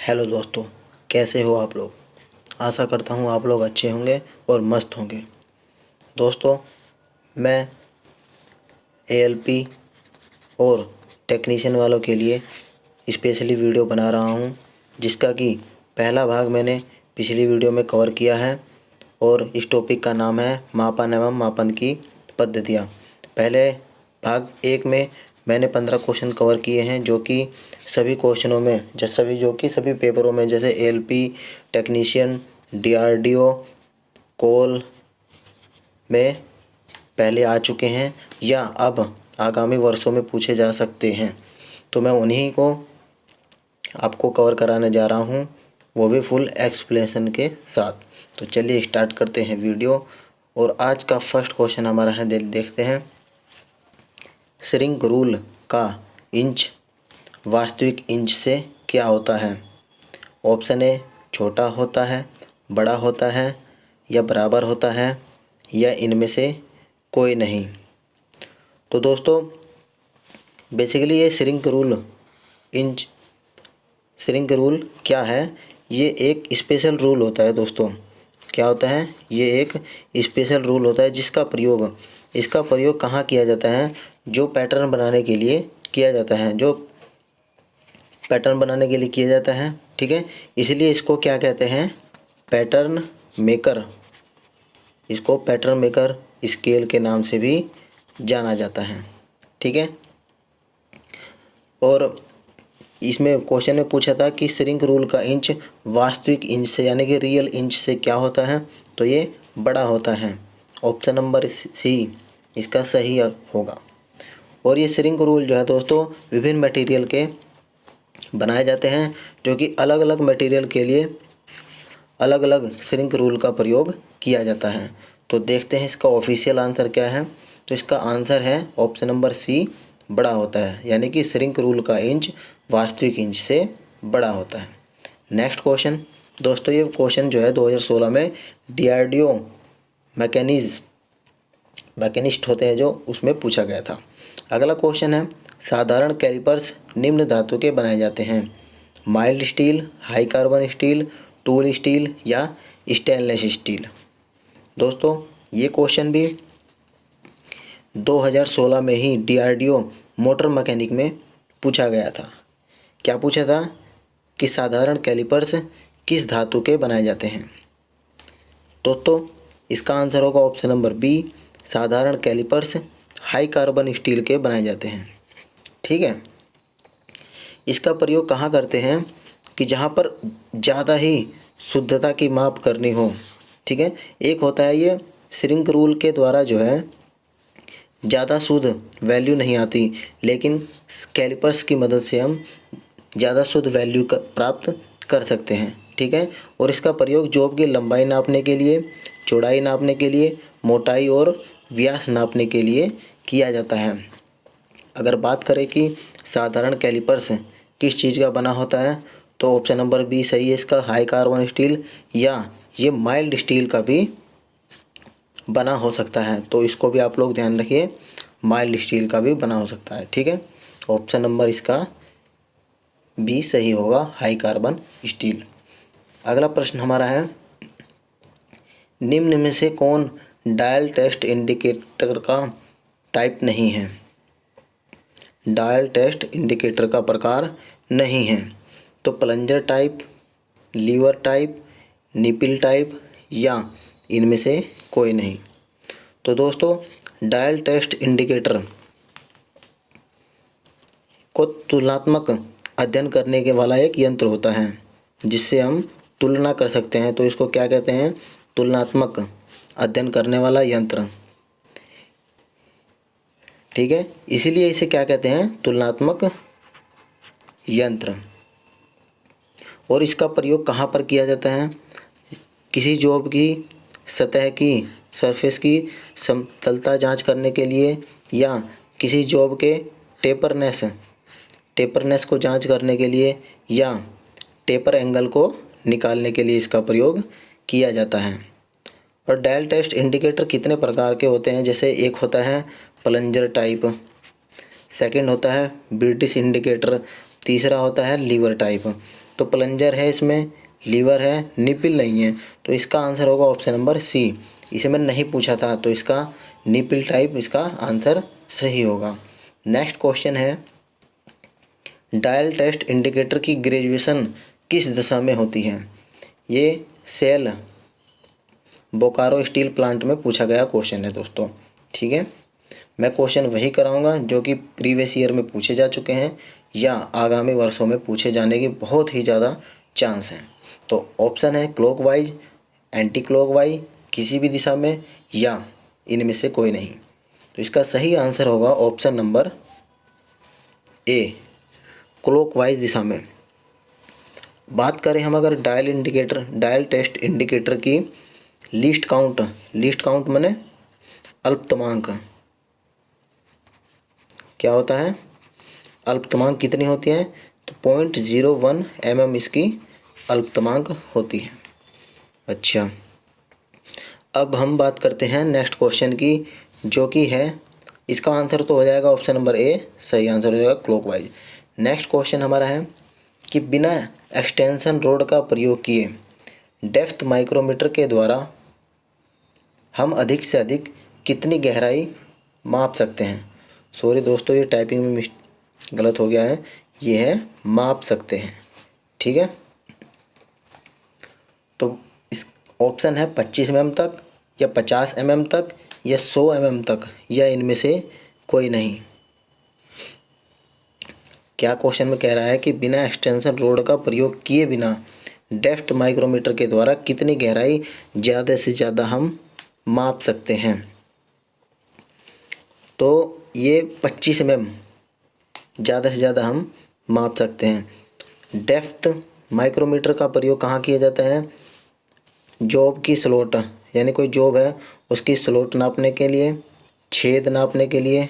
Hello दोस्तों, कैसे हो आप लोग। आशा करता हूँ आप लोग अच्छे होंगे और मस्त होंगे। दोस्तों, मैं एएलपी और टेक्नीशियन वालों के लिए स्पेशली वीडियो बना रहा हूँ, जिसका कि पहला भाग मैंने पिछली वीडियो में कवर किया है और इस टॉपिक का नाम है मापन एवं मापन की पद्धतियाँ। पहले भाग 1 में मैंने 15 क्वेश्चन कवर किए हैं, जो कि सभी क्वेश्चनों में सभी पेपरों में, जैसे एएलपी, टेक्नीशियन, डीआरडीओ, कोल में पहले आ चुके हैं या अब आगामी वर्षों में पूछे जा सकते हैं। तो मैं उन्हीं को आपको कवर कराने जा रहा हूँ, वो भी फुल एक्सप्लेनेशन के साथ। तो चलिए स्टार्ट करते हैं वीडियो। और आज का फर्स्ट क्वेश्चन हमारा है, देखते हैं। श्रिंक रूल का इंच वास्तविक इंच से क्या होता है। ऑप्शन ए, छोटा होता है, बड़ा होता है या बराबर होता है या इनमें से कोई नहीं। तो दोस्तों, बेसिकली ये श्रिंक रूल क्या है। ये एक स्पेशल रूल होता है दोस्तों। क्या होता है? ये एक स्पेशल रूल होता है इसका प्रयोग कहाँ किया जाता है? जो पैटर्न बनाने के लिए किया जाता है, ठीक है। इसलिए इसको क्या कहते हैं? Pattern maker. इसको पैटर्न मेकर स्केल के नाम से भी जाना जाता है, ठीक है। और इसमें क्वेश्चन में पूछा था कि श्रिंक रूल का इंच वास्तविक इंच से यानी कि रियल इंच से क्या होता है, तो ये बड़ा होता है। ऑप्शन नंबर सी इसका सही होगा। और ये श्रिंक रूल जो है दोस्तों, विभिन्न मटेरियल के बनाए जाते हैं, जो कि अलग अलग मटेरियल के लिए अलग अलग श्रिंक रूल का प्रयोग किया जाता है। तो देखते हैं इसका ऑफिशियल आंसर क्या है। तो इसका आंसर है ऑप्शन नंबर सी, बड़ा होता है, यानी कि श्रिंक रूल का इंच वास्तविक इंच से बड़ा होता है। नेक्स्ट क्वेश्चन दोस्तों, ये क्वेश्चन जो है 2016 में डीआरडीओ मैकेनिस्ट होते हैं जो उसमें पूछा गया था। अगला क्वेश्चन है, साधारण कैलिपर्स निम्न धातु के बनाए जाते हैं। Mild steel, high carbon steel, tool steel या स्टेनलेस स्टील। दोस्तों, ये क्वेश्चन भी 2016 में ही डीआरडीओ मोटर मैकेनिक में पूछा गया था। क्या पूछा था? कि साधारण कैलिपर्स किस धातु के बनाए जाते हैं। दोस्तों, इसका आंसर होगा ऑप्शन नंबर बी, साधारण कैलिपर्स हाई कार्बन स्टील के बनाए जाते हैं, ठीक है। इसका प्रयोग कहाँ करते हैं? कि जहाँ पर ज़्यादा ही शुद्धता की माप करनी हो, ठीक है। एक होता है ये श्रिंक रूल के द्वारा जो है ज़्यादा शुद्ध वैल्यू नहीं आती, लेकिन कैलिपर्स की मदद से हम ज़्यादा शुद्ध वैल्यू प्राप्त कर सकते हैं, ठीक है। और इसका प्रयोग जॉब की लंबाई नापने के लिए, चौड़ाई नापने के लिए, मोटाई और व्यास नापने के लिए किया जाता है। अगर बात करें कि साधारण कैलिपर्स किस चीज़ का बना होता है, तो ऑप्शन नंबर बी सही है इसका, हाई कार्बन स्टील या ये माइल्ड स्टील का भी बना हो सकता है। तो इसको भी आप लोग ध्यान रखिए, माइल्ड स्टील का भी बना हो सकता है, ठीक है। ऑप्शन नंबर इसका बी सही होगा, हाई कार्बन स्टील। अगला प्रश्न हमारा है, निम्न में से कौन डायल टेस्ट इंडिकेटर का टाइप नहीं है। डायल टेस्ट इंडिकेटर का प्रकार नहीं है। तो plunger type, lever type, nipple type या इनमें से कोई नहीं। तो दोस्तों, डायल टेस्ट इंडिकेटर को तुलनात्मक अध्ययन करने के वाला एक यंत्र होता है, जिससे हम तुलना कर सकते हैं। तो इसको क्या कहते हैं? तुलनात्मक अध्ययन करने वाला यंत्र, ठीक है। इसीलिए इसे क्या कहते हैं? तुलनात्मक यंत्र। और इसका प्रयोग कहाँ पर किया जाता है? किसी जॉब की सतह की सरफेस की समतलता जांच करने के लिए, या किसी जॉब के टेपरनेस को जांच करने के लिए, या टेपर एंगल को निकालने के लिए इसका प्रयोग किया जाता है। और डायल टेस्ट इंडिकेटर कितने प्रकार के होते हैं? जैसे एक होता है प्लंजर टाइप, सेकंड होता है ब्रिटिश इंडिकेटर, तीसरा होता है लीवर टाइप। तो प्लंजर है, इसमें लीवर है, निपिल नहीं है, तो इसका आंसर होगा ऑप्शन नंबर सी। इसे मैंने नहीं पूछा था, तो इसका निपिल टाइप इसका आंसर सही होगा। नेक्स्ट क्वेश्चन है, डायल टेस्ट इंडिकेटर की ग्रेजुएशन किस दिशा में होती है? ये सेल बोकारो स्टील प्लांट में पूछा गया क्वेश्चन है दोस्तों। ठीक है, मैं क्वेश्चन वही कराऊंगा जो कि प्रीवियस ईयर में पूछे जा चुके हैं या आगामी वर्षों में पूछे जाने की बहुत ही ज़्यादा चांस हैं। तो ऑप्शन है क्लॉकवाइज, एंटी क्लॉकवाइज, किसी भी दिशा में, या इनमें से कोई नहीं। तो इसका सही आंसर होगा ऑप्शन नंबर ए, क्लॉकवाइज दिशा में। बात करें हम अगर डायल टेस्ट इंडिकेटर की लिस्ट काउंट माने अल्पतमांक, क्या होता है, अल्पतमांक कितनी होती है? तो 0.01 mm इसकी अल्पतमांक होती है। अच्छा, अब हम बात करते हैं नेक्स्ट क्वेश्चन की, जो कि है, इसका आंसर तो हो जाएगा ऑप्शन नंबर ए, सही आंसर हो जाएगा क्लॉकवाइज। नेक्स्ट क्वेश्चन हमारा है कि बिना एक्सटेंशन रोड का प्रयोग किए डेप्थ माइक्रोमीटर के द्वारा हम अधिक से अधिक कितनी गहराई माप सकते हैं? सॉरी दोस्तों, ये टाइपिंग में गलत हो गया है, ये है माप सकते हैं। ठीक है, तो इस ऑप्शन है 25 mm तक, या 50 mm तक, या 100 mm तक, या इनमें से कोई नहीं। क्या क्वेश्चन में कह रहा है कि बिना एक्सटेंशन रोड का प्रयोग किए बिना डेप्थ माइक्रोमीटर के द्वारा कितनी गहराई ज़्यादा से ज़्यादा हम माप सकते हैं? तो ये 25 mm ज़्यादा से ज़्यादा हम माप सकते हैं। डेप्थ माइक्रोमीटर का प्रयोग कहाँ किया जाता है? जॉब की स्लॉट, यानी कोई जॉब है उसकी स्लॉट नापने के लिए, छेद नापने के लिए,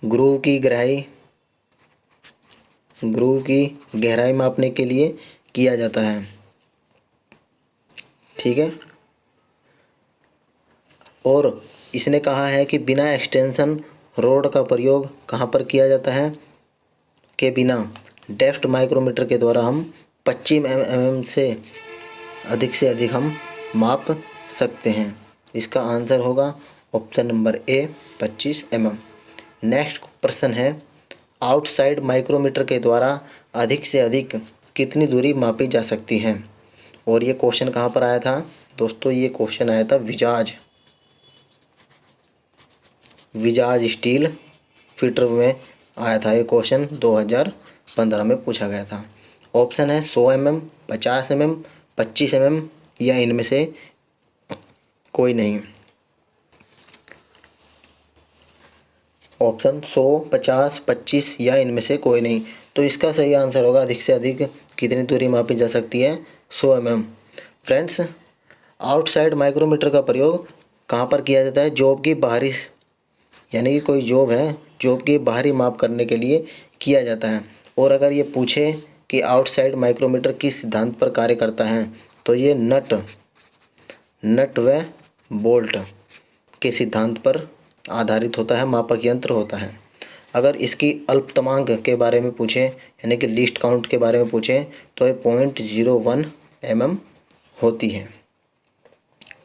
ग्रूव की गहराई मापने के लिए किया जाता है। ठीक है, और इसने कहा है कि बिना एक्सटेंशन रोड का प्रयोग कहाँ पर किया जाता है? के बिना डेप्थ माइक्रोमीटर के द्वारा हम 25 mm से अधिक हम माप सकते हैं। इसका आंसर होगा option number A, 25 mm। Next प्रश्न है, आउटसाइड माइक्रोमीटर के द्वारा अधिक से अधिक कितनी दूरी मापी जा सकती है? और ये क्वेश्चन कहाँ पर आया था दोस्तों? ये क्वेश्चन आया था विजाज स्टील फिटर में आया था। ये क्वेश्चन 2015 में पूछा गया था। ऑप्शन है 100 mm, 50 mm, 25 mm, या इनमें से कोई नहीं। ऑप्शन 100, 50, 25 या इनमें से कोई नहीं। तो इसका सही आंसर होगा अधिक से अधिक कितनी दूरी मापी जा सकती है? 100 mm। फ्रेंड्स, आउटसाइड माइक्रोमीटर का प्रयोग कहाँ पर किया जाता है? जॉब की बाहरी, यानी कि कोई जॉब है, जॉब की बाहरी माप करने के लिए किया जाता है। और अगर ये पूछे कि आउटसाइड माइक्रोमीटर किस सिद्धांत पर कार्य करता है, तो ये नट व बोल्ट के सिद्धांत पर आधारित होता है, मापक यंत्र होता है। अगर इसकी अल्पतमांक के बारे में पूछे, यानी कि लीस्ट काउंट के बारे में पूछे, तो ये 0.01 mm होती है।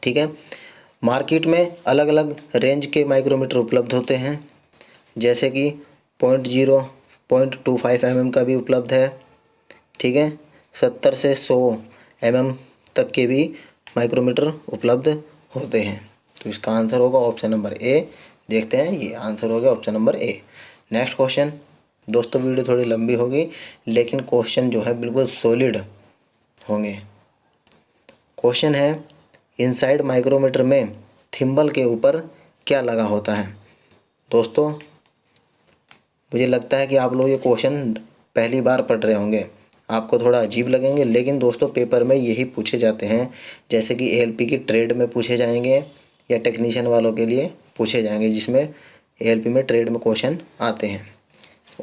ठीक है, मार्केट में अलग अलग रेंज के माइक्रोमीटर उपलब्ध होते हैं, जैसे कि 0.25 mm का भी उपलब्ध है। ठीक है, 70 से 100 mm तक के भी माइक्रोमीटर उपलब्ध होते हैं। तो इसका आंसर होगा ऑप्शन नंबर ए। देखते हैं, ये आंसर होगा option number A. Next question दोस्तों, वीडियो थोड़ी लंबी होगी लेकिन क्वेश्चन जो है बिल्कुल सॉलिड होंगे। क्वेश्चन है, इनसाइड माइक्रोमीटर में थिम्बल के ऊपर क्या लगा होता है? दोस्तों, मुझे लगता है कि आप लोग ये क्वेश्चन पहली बार पढ़ रहे होंगे, आपको थोड़ा अजीब लगेंगे, लेकिन दोस्तों पेपर में यही पूछे जाते हैं। जैसे कि एएलपी की ट्रेड में पूछे जाएंगे या टेक्नीशियन वालों के लिए पूछे जाएंगे, जिसमें एएलपी में ट्रेड में क्वेश्चन आते हैं।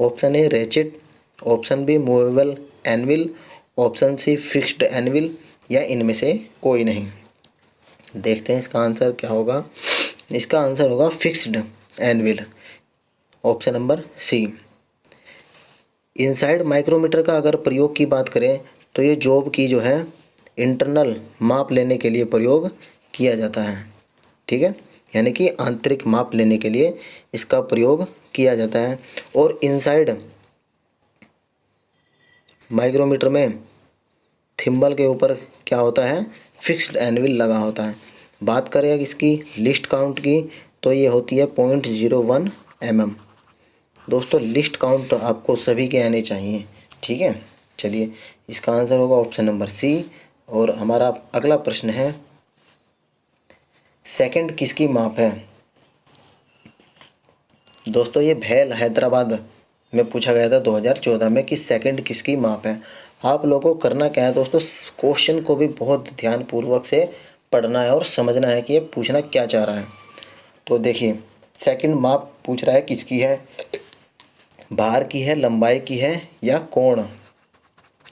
Option A ratchet, option B movable anvil, option C fixed anvil, या इनमें से कोई नहीं। देखते हैं इसका आंसर क्या होगा। इसका आंसर होगा fixed anvil, option number C. Inside micrometer का अगर प्रयोग की बात करें तो ये जॉब की जो है इंटरनल माप लेने के लिए प्रयोग किया जाता है। ठीक है, यानी कि आंतरिक माप लेने के लिए इसका प्रयोग किया जाता है। और इनसाइड माइक्रोमीटर में थिम्बल के ऊपर क्या होता है, फिक्स्ड एनविल लगा होता है। बात करें इसकी लिस्ट काउंट की तो ये होती है 0.01 mm। दोस्तों लिस्ट काउंट आपको सभी के आने चाहिए। ठीक है, चलिए इसका आंसर होगा ऑप्शन नंबर सी। और हमारा अगला प्रश्न है, सेकंड किसकी माप है। दोस्तों ये भैल हैदराबाद में पूछा गया था 2014 में कि सेकंड किसकी माप है। आप लोगों को करना क्या है दोस्तों, क्वेश्चन को भी बहुत ध्यानपूर्वक से पढ़ना है और समझना है कि ये पूछना क्या चाह रहा है। तो देखिए सेकंड माप पूछ रहा है किसकी है, भार की है, लंबाई की है या कोण,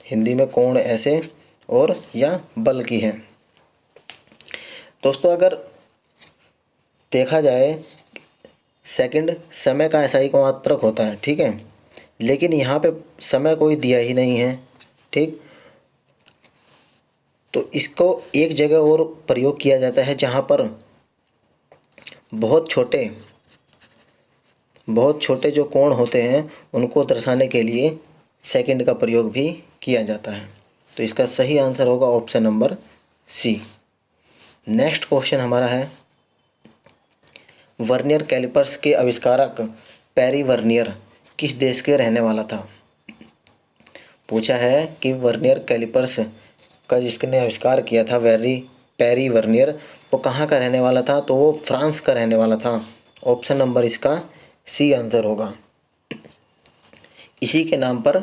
हिंदी में कोण ऐसे, और या बल की है। दोस्तों अगर देखा जाए सेकंड समय का ऐसा ही मात्रक होता है। ठीक है, लेकिन यहाँ पे समय कोई दिया ही नहीं है। ठीक, तो इसको एक जगह और प्रयोग किया जाता है जहाँ पर बहुत छोटे जो कोण होते हैं उनको दर्शाने के लिए सेकंड का प्रयोग भी किया जाता है। तो इसका सही आंसर होगा option number C. Next question हमारा है, वर्नियर कैलिपर्स के आविष्कारक पेरी वर्नियर किस देश के रहने वाला था। पूछा है कि वर्नियर कैलिपर्स का जिसने आविष्कार किया था पेरी वर्नियर, वो कहाँ का रहने वाला था, तो वो फ्रांस का रहने वाला था। ऑप्शन नंबर इसका सी आंसर होगा। इसी के नाम पर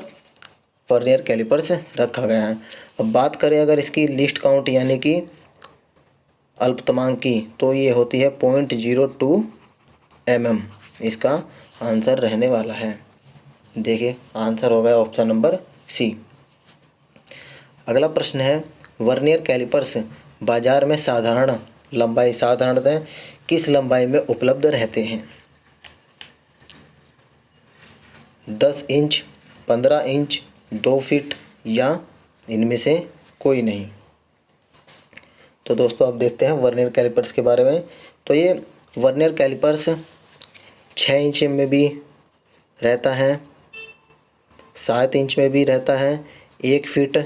वर्नियर कैलिपर्स रखा गया है। अब बात करें अगर इसकी लिस्ट काउंट यानी कि अल्पतमांक की, तो ये होती है 0.02 mm। इसका आंसर रहने वाला है। देखिए आंसर हो गया ऑप्शन नंबर सी। अगला प्रश्न है, वर्नियर कैलिपर्स बाजार में साधारणतः किस लंबाई में उपलब्ध रहते हैं। 10 इंच, 15 इंच, 2 फीट या इनमें से कोई नहीं। तो दोस्तों अब देखते हैं वर्नियर कैलिपर्स के बारे में। तो ये वर्नियर कैलिपर्स 6 इंच में भी रहता है, 7 इंच में भी रहता है, 1 फीट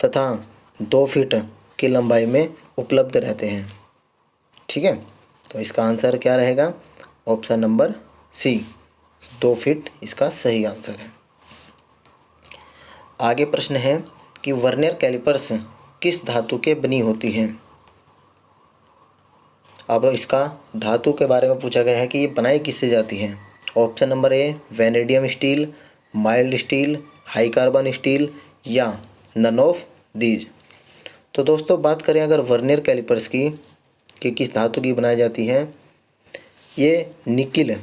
तथा 2 फीट की लंबाई में उपलब्ध रहते हैं। ठीक है, तो इसका आंसर क्या रहेगा, ऑप्शन नंबर सी, 2 फीट इसका सही आंसर है। आगे प्रश्न है कि वर्नियर कैलिपर्स किस धातु के बनी होती हैं। अब इसका धातु के बारे में पूछा गया है कि ये बनाई किससे जाती हैं। Option number A vanadium steel, mild steel, high carbon steel या नन ऑफ दीज। तो दोस्तों बात करें अगर वर्नियर कैलिपर्स की कि किस धातु की बनाई जाती है, ये निकिल,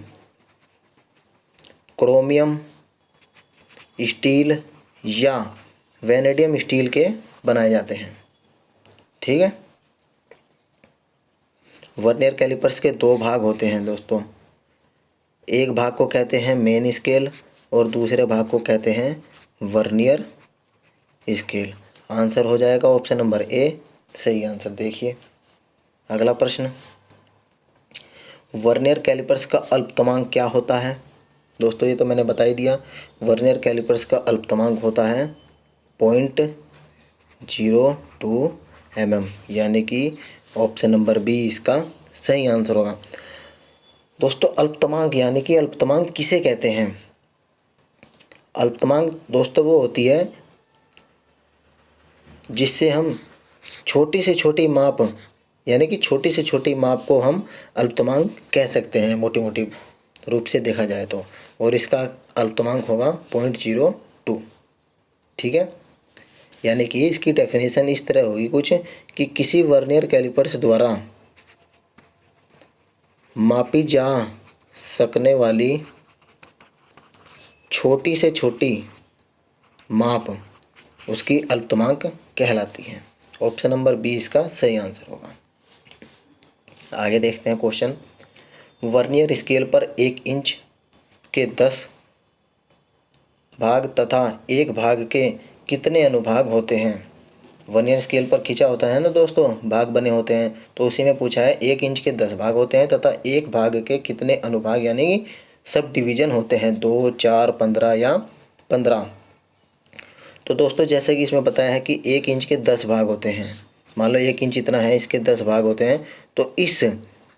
क्रोमियम स्टील या वेनेडियम स्टील के बनाए जाते हैं। ठीक है, वर्नियर कैलिपर्स के 2 भाग होते हैं दोस्तों, एक भाग को कहते हैं मेन स्केल और दूसरे भाग को कहते हैं वर्नियर स्केल। आंसर हो जाएगा ऑप्शन नंबर ए, सही आंसर। देखिए अगला प्रश्न, वर्नियर कैलिपर्स का अल्पतमांक क्या होता है। दोस्तों ये तो मैंने बता ही दिया, वर्नियर कैलिपर्स का अल्पतमांक होता है 0.02 mm, यानी कि ऑप्शन नंबर बी इसका सही आंसर होगा। दोस्तों अल्पतमांक यानी कि अल्पतमांक किसे कहते हैं। अल्पतमांक दोस्तों वो होती है जिससे हम छोटी से छोटी माप यानी कि छोटी से छोटी माप को हम अल्पतमांक कह सकते हैं, मोटी मोटी रूप से देखा जाए तो। और इसका अल्पतमांक होगा 0.02। ठीक है, यानी कि इसकी डेफिनेशन इस तरह होगी कुछ कि किसी वर्नियर कैलिपर्स द्वारा मापी जा सकने वाली छोटी से छोटी माप उसकी अल्पतमांक कहलाती है। ऑप्शन नंबर बी इसका सही आंसर होगा। आगे देखते हैं क्वेश्चन, वर्नियर स्केल पर 1 इंच के 10 भाग तथा एक भाग के कितने अनुभाग होते हैं। वर्नियर स्केल पर खींचा होता है ना दोस्तों, भाग बने होते हैं, तो उसी में पूछा है 1 इंच के 10 भाग होते हैं तथा एक भाग के कितने अनुभाग यानी सब डिवीज़न होते हैं, 2, 4, 15 या 15। तो दोस्तों जैसे कि इसमें बताया है कि 1 इंच के 10 भाग होते हैं, मान लो 1 इंच इतना है, इसके 10 भाग होते हैं, तो इस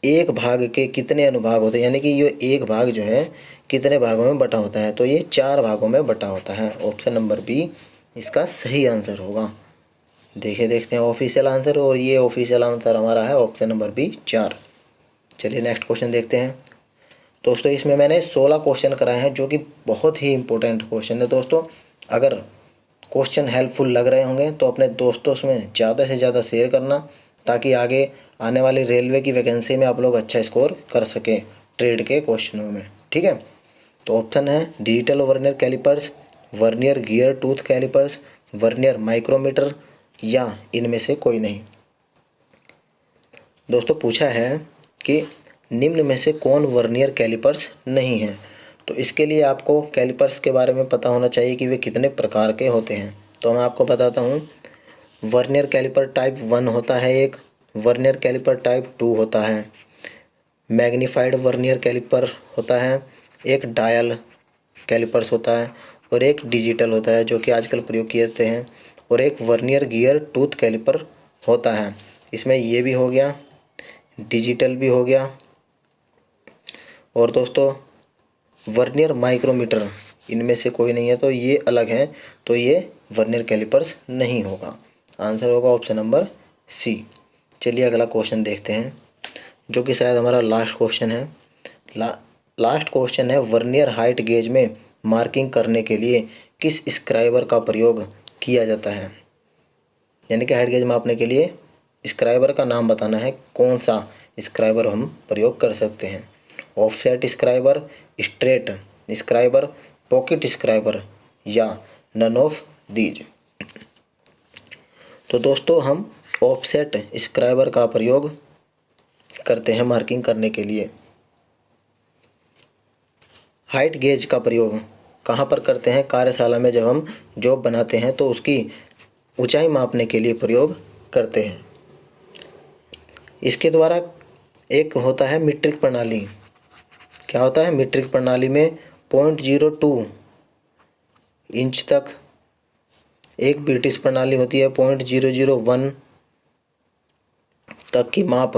एक भाग के कितने अनुभाग होते हैं, यानी कि ये एक भाग जो है कितने भागों में बटा होता है, तो ये 4 भागों में बटा होता है। ऑप्शन नंबर बी इसका सही आंसर होगा। देखते हैं ऑफिशियल आंसर, और ये ऑफिशियल आंसर हमारा है ऑप्शन नंबर बी 4। चलिए नेक्स्ट क्वेश्चन देखते हैं दोस्तों। इसमें मैंने 16 क्वेश्चन कराए हैं जो कि बहुत ही इंपॉर्टेंट क्वेश्चन है दोस्तों। अगर क्वेश्चन हेल्पफुल लग रहे होंगे तो अपने दोस्तों में ज़्यादा से ज़्यादा शेयर करना, ताकि आगे आने वाली रेलवे की वैकेंसी में आप लोग अच्छा स्कोर कर सकें ट्रेड के क्वेश्चनों में, ठीक है। तो ऑप्शन है digital vernier calipers, vernier gear tooth calipers, vernier micrometer या इनमें से कोई नहीं। दोस्तों पूछा है कि निम्न में से कौन वर्नियर कैलिपर्स नहीं है, तो इसके लिए आपको कैलिपर्स के बारे में पता होना चाहिए कि वे कितने प्रकार के होते हैं। तो मैं आपको बताता हूँ। वर्नियर कैलिपर टाइप 1 होता है एक, वर्नियर कैलिपर टाइप 2 होता है, मैग्नीफाइड वर्नियर कैलिपर होता है, एक डायल कैलिपर्स होता है, और एक डिजिटल होता है जो कि आजकल प्रयोग किए जाते हैं, और एक वर्नियर गियर टूथ कैलिपर होता है। इसमें ये भी हो गया, डिजिटल भी हो गया, और दोस्तों वर्नियर माइक्रोमीटर इनमें से कोई नहीं है, तो ये अलग है, तो ये वर्नियर कैलिपर्स नहीं होगा। आंसर होगा ऑप्शन नंबर सी। चलिए अगला क्वेश्चन देखते हैं जो कि शायद हमारा लास्ट क्वेश्चन है। लास्ट क्वेश्चन है वर्नियर हाइट गेज में मार्किंग करने के लिए किस स्क्राइबर का प्रयोग किया जाता है, यानी कि हाइट गेज मापने के लिए स्क्राइबर का नाम बताना है, कौन सा स्क्राइबर हम प्रयोग कर सकते हैं। Offset scriber, straight scriber, pocket scriber या नन ऑफ दीज। तो दोस्तों हम ऑफसेट स्क्राइबर का प्रयोग करते हैं मार्किंग करने के लिए। हाइट गेज का प्रयोग कहाँ पर करते हैं, कार्यशाला में जब हम जॉब बनाते हैं तो उसकी ऊंचाई मापने के लिए प्रयोग करते हैं। इसके द्वारा एक होता है मीट्रिक प्रणाली। क्या होता है, मीट्रिक प्रणाली में 0.02 इंच तक, एक ब्रिटिश प्रणाली होती है 0.001 तक की माप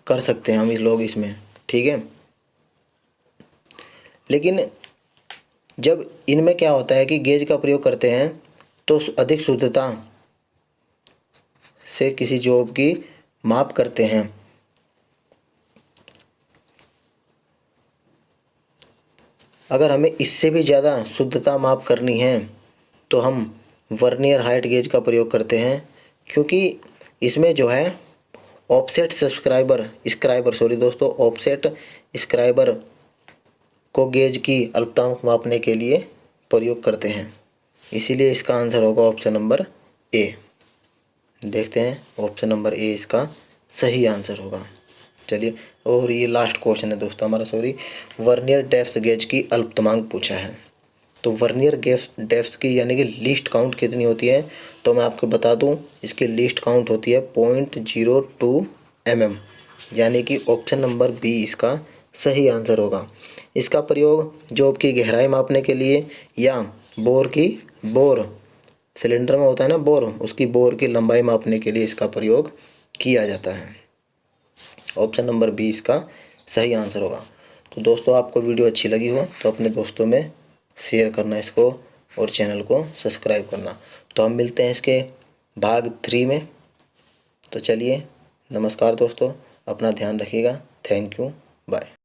कर सकते हैं हम इस लोग इसमें, ठीक है। लेकिन जब इनमें क्या होता है कि गेज का प्रयोग करते हैं तो अधिक शुद्धता से किसी जॉब की माप करते हैं। अगर हमें इससे भी ज़्यादा शुद्धता माप करनी है तो हम वर्नियर हाइट गेज का प्रयोग करते हैं, क्योंकि इसमें जो है ऑफसेट ऑफसेट स्क्राइबर को गेज की अल्पताओं मापने के लिए प्रयोग करते हैं। इसीलिए इसका आंसर होगा ऑप्शन नंबर ए। देखते हैं ऑप्शन नंबर ए इसका सही आंसर होगा। चलिए, और ये लास्ट क्वेश्चन है दोस्तों हमारा, वर्नियर डेप्थ गेज की अल्पतमांक पूछा है। तो वर्नियर डेप्थ की यानी कि लीस्ट काउंट कितनी होती है, तो मैं आपको बता दूं इसकी लीस्ट काउंट होती है 0.02 mm, यानी कि ऑप्शन नंबर बी इसका सही आंसर होगा। इसका प्रयोग जॉब की गहराई मापने के लिए या बोर सिलेंडर में होता है ना बोर, उसकी बोर की लंबाई मापने के लिए इसका प्रयोग किया जाता है। ऑप्शन नंबर बी इसका सही आंसर होगा। तो दोस्तों आपको वीडियो अच्छी लगी हो तो अपने दोस्तों में शेयर करना इसको, और चैनल को सब्सक्राइब करना। तो हम मिलते हैं इसके भाग 3 में। तो चलिए, नमस्कार दोस्तों, अपना ध्यान रखिएगा। Thank you, bye.